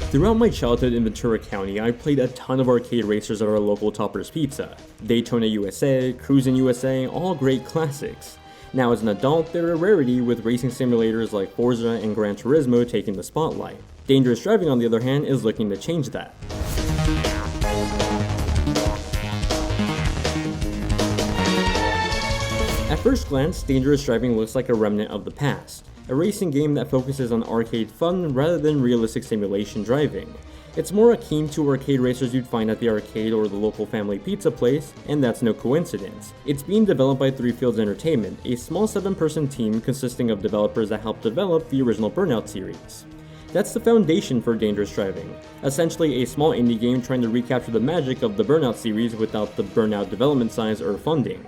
Throughout my childhood in Ventura County, I played a ton of arcade racers at our local Topper's Pizza. Daytona USA, Cruisin' USA, all great classics. Now as an adult, they're a rarity with racing simulators like Forza and Gran Turismo taking the spotlight. Dangerous Driving, on the other hand, is looking to change that. At first glance, Dangerous Driving looks like a remnant of the past. A racing game that focuses on arcade fun rather than realistic simulation driving. It's more akin to arcade racers you'd find at the arcade or the local family pizza place, and that's no coincidence. It's being developed by Three Fields Entertainment, a small 7-person team consisting of developers that helped develop the original Burnout series. That's the foundation for Dangerous Driving, essentially a small indie game trying to recapture the magic of the Burnout series without the Burnout development size or funding.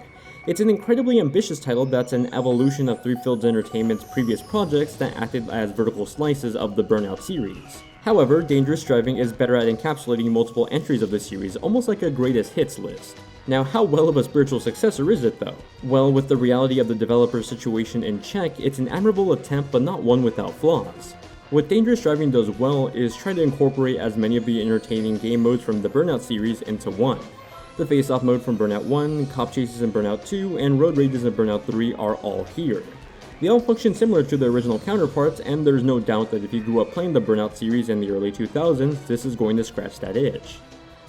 It's an incredibly ambitious title that's an evolution of Three Fields Entertainment's previous projects that acted as vertical slices of the Burnout series. However, Dangerous Driving is better at encapsulating multiple entries of the series, almost like a greatest hits list. Now, how well of a spiritual successor is it though? Well, with the reality of the developer's situation in check, it's an admirable attempt but not one without flaws. What Dangerous Driving does well is try to incorporate as many of the entertaining game modes from the Burnout series into one. The face-off mode from Burnout 1, cop chases in Burnout 2, and road rages in Burnout 3 are all here. They all function similar to their original counterparts, and there's no doubt that if you grew up playing the Burnout series in the early 2000s, this is going to scratch that itch.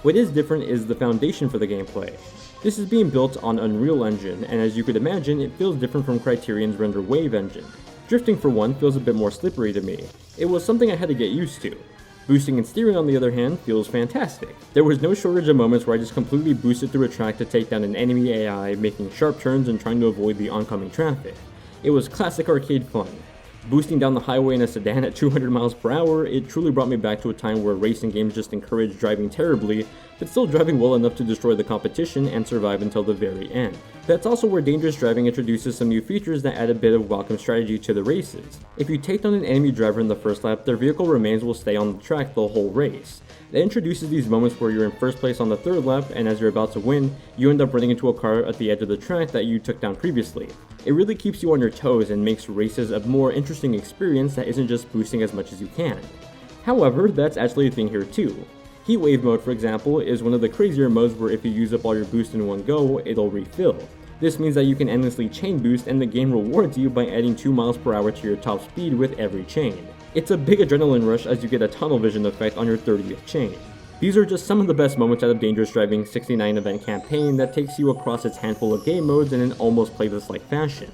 What is different is the foundation for the gameplay. This is being built on Unreal Engine, and as you could imagine, it feels different from Criterion's Render Wave engine. Drifting for one feels a bit more slippery to me. It was something I had to get used to. Boosting and steering, on the other hand, feels fantastic. There was no shortage of moments where I just completely boosted through a track to take down an enemy AI, making sharp turns and trying to avoid the oncoming traffic. It was classic arcade fun. Boosting down the highway in a sedan at 200 miles per hour, it truly brought me back to a time where racing games just encouraged driving terribly, but still driving well enough to destroy the competition and survive until the very end. That's also where Dangerous Driving introduces some new features that add a bit of welcome strategy to the races. If you take down an enemy driver in the first lap, their vehicle remains will stay on the track the whole race. That introduces these moments where you're in first place on the third lap, and as you're about to win, you end up running into a car at the edge of the track that you took down previously. It really keeps you on your toes and makes races a more interesting experience that isn't just boosting as much as you can. However, that's actually a thing here too. Heatwave mode, for example, is one of the crazier modes where if you use up all your boost in one go, it'll refill. This means that you can endlessly chain boost and the game rewards you by adding 2 miles per hour to your top speed with every chain. It's a big adrenaline rush as you get a tunnel vision effect on your 30th chain. These are just some of the best moments out of Dangerous Driving's 69 event campaign that takes you across its handful of game modes in an almost playlist-like fashion.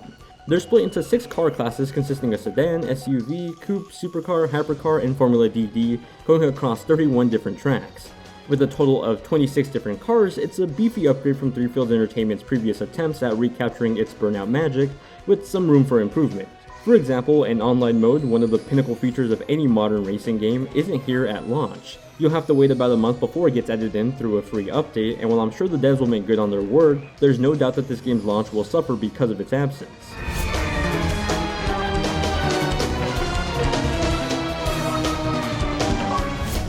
They're split into 6 car classes consisting of sedan, SUV, coupe, supercar, hypercar, and Formula DD, going across 31 different tracks. With a total of 26 different cars, it's a beefy upgrade from Three Fields Entertainment's previous attempts at recapturing its Burnout magic, with some room for improvement. For example, in online mode, one of the pinnacle features of any modern racing game, isn't here at launch. You'll have to wait about a month before it gets added in through a free update, and while I'm sure the devs will make good on their word, there's no doubt that this game's launch will suffer because of its absence.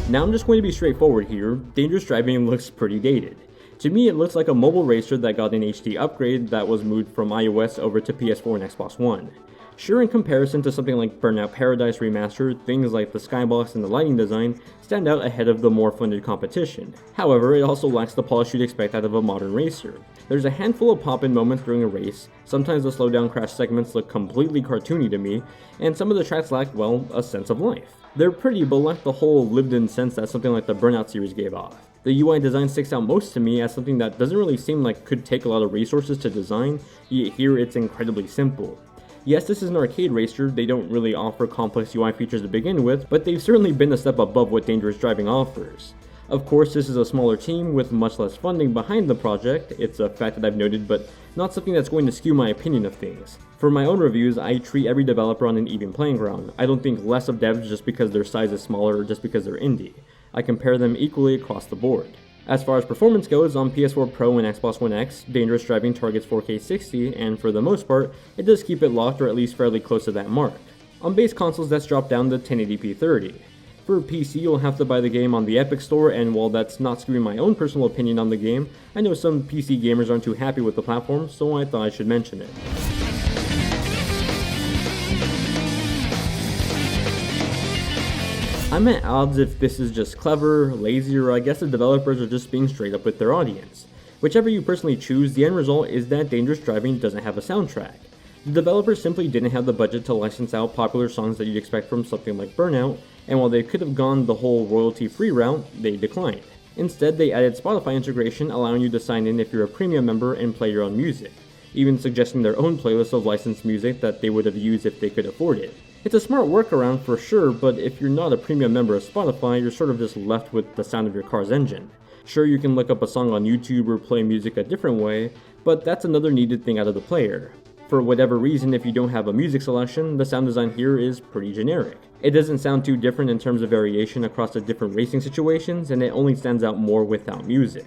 Now I'm just going to be straightforward here, Dangerous Driving looks pretty dated. To me, it looks like a mobile racer that got an HD upgrade that was moved from iOS over to PS4 and Xbox One. Sure, in comparison to something like Burnout Paradise Remastered, things like the skybox and the lighting design stand out ahead of the more funded competition. However, it also lacks the polish you'd expect out of a modern racer. There's a handful of pop-in moments during a race, sometimes the slowdown crash segments look completely cartoony to me, and some of the tracks lack, well, a sense of life. They're pretty, but lack the whole lived-in sense that something like the Burnout series gave off. The UI design sticks out most to me as something that doesn't really seem like could take a lot of resources to design, yet here it's incredibly simple. Yes, this is an arcade racer, they don't really offer complex UI features to begin with, but they've certainly been a step above what Dangerous Driving offers. Of course, this is a smaller team with much less funding behind the project, it's a fact that I've noted, but not something that's going to skew my opinion of things. For my own reviews, I treat every developer on an even playing ground. I don't think less of devs just because their size is smaller or just because they're indie. I compare them equally across the board. As far as performance goes, on PS4 Pro and Xbox One X, Dangerous Driving targets 4K 60, and for the most part, it does keep it locked or at least fairly close to that mark. On base consoles, that's dropped down to 1080p 30. For PC, you'll have to buy the game on the Epic Store, and while that's not skewing my own personal opinion on the game, I know some PC gamers aren't too happy with the platform, so I thought I should mention it. I'm at odds if this is just clever, lazy, or I guess the developers are just being straight up with their audience. Whichever you personally choose, the end result is that Dangerous Driving doesn't have a soundtrack. The developers simply didn't have the budget to license out popular songs that you'd expect from something like Burnout, and while they could have gone the whole royalty-free route, they declined. Instead, they added Spotify integration, allowing you to sign in if you're a premium member and play your own music, even suggesting their own playlist of licensed music that they would have used if they could afford it. It's a smart workaround for sure, but if you're not a premium member of Spotify, you're sort of just left with the sound of your car's engine. Sure, you can look up a song on YouTube or play music a different way, but that's another needed thing out of the player. For whatever reason, if you don't have a music selection, the sound design here is pretty generic. It doesn't sound too different in terms of variation across the different racing situations, and it only stands out more without music.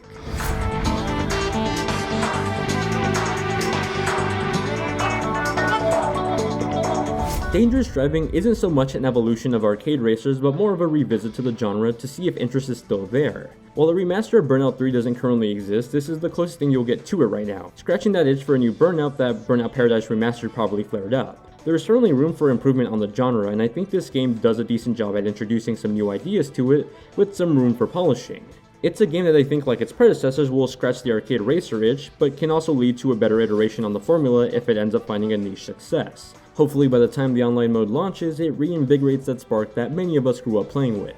Dangerous Driving isn't so much an evolution of arcade racers, but more of a revisit to the genre to see if interest is still there. While a remaster of Burnout 3 doesn't currently exist, this is the closest thing you'll get to it right now, scratching that itch for a new Burnout that Burnout Paradise Remastered probably flared up. There is certainly room for improvement on the genre, and I think this game does a decent job at introducing some new ideas to it, with some room for polishing. It's a game that I think, like its predecessors, will scratch the arcade racer itch, but can also lead to a better iteration on the formula if it ends up finding a niche success. Hopefully by the time the online mode launches, it reinvigorates that spark that many of us grew up playing with.